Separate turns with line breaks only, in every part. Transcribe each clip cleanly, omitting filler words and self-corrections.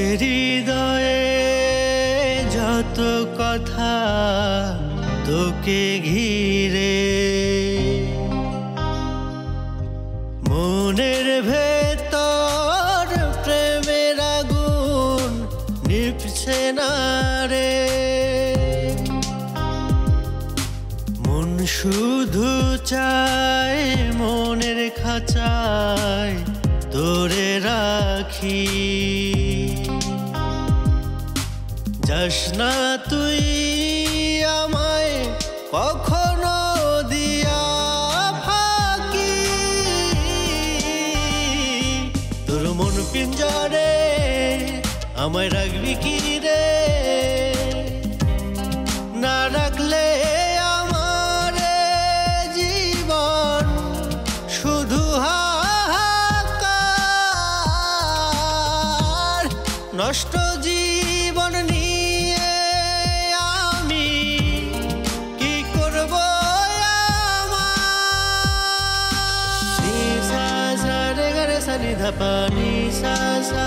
হৃদয়ে যত কথা তোকে ঘিরে, মনের ভেতর প্রেমের আগুন নিভছে না রে। মন শুধু চায় মনের খাঁচায় তোরে রাখি, যাস না তুই আমায় কখনো দিয়া ফাঁকি। তোর মন পিঞ্জরে আমায় রাখবি কি রে, না রাখলে আমার জীবন শুধু হাহাকার। নষ্ট জীবন নিয়ে আমি কি করব আমার। নিসা সা রে গা রে সা নি ধা পা নিসা সা,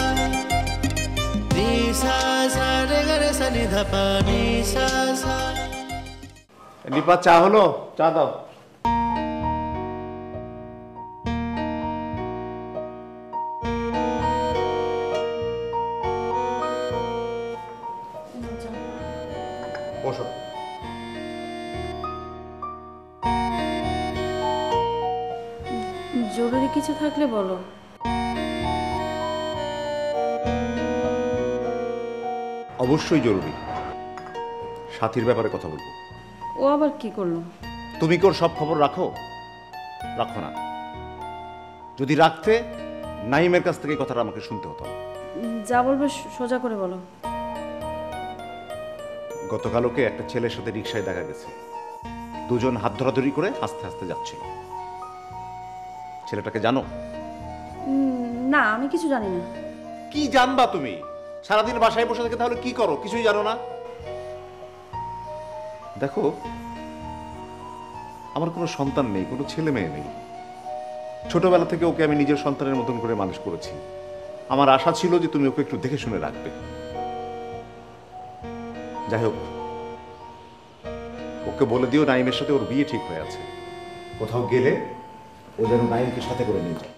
নিসা সা রে গা রে সা নি ধা পা নিসা সা।
নিপা চা হলো? চা দাও। বসো।
জরুরি কিছু থাকলে বলো।
অবশ্যই জরুরি, সাথীর ব্যাপারে কথা বলবো।
ও আবার কি করলো?
তুমি কি ওর সব খবর রাখো? রাখো না। যদি রাখতে নাইমের কাছ থেকে কথাটা আমাকে শুনতে হতো।
যা বলবে সোজা করে বলো।
গতকাল ওকে একটা ছেলের সাথে রিকশায় দেখা গেছে, দুজন হাত ধরাধরি করে হাসতে হাসতে যাচ্ছিল। ছেলেটাকে জানো?
না, আমি কিছু জানি না।
কি জানবা তুমি? সারাদিন বাসায় বসে থেকে তাহলে কি করো? কিছুই জানো না। দেখো, আমার কোনো সন্তান নেই, কোনো ছেলে মেয়ে নেই। ছোটবেলা থেকে ওকে আমি নিজের সন্তানের মতন করে মানুষ করেছি। আমার আশা ছিল যে তুমি ওকে একটু দেখে শুনে রাখবে। যাই হোক, ওকে বলে দিও নাইমের সাথে ওর বিয়ে ঠিক হয়ে আছে। কোথাও গেলে ও যেন নাইমকে সাথে করে নিয়ে যায়।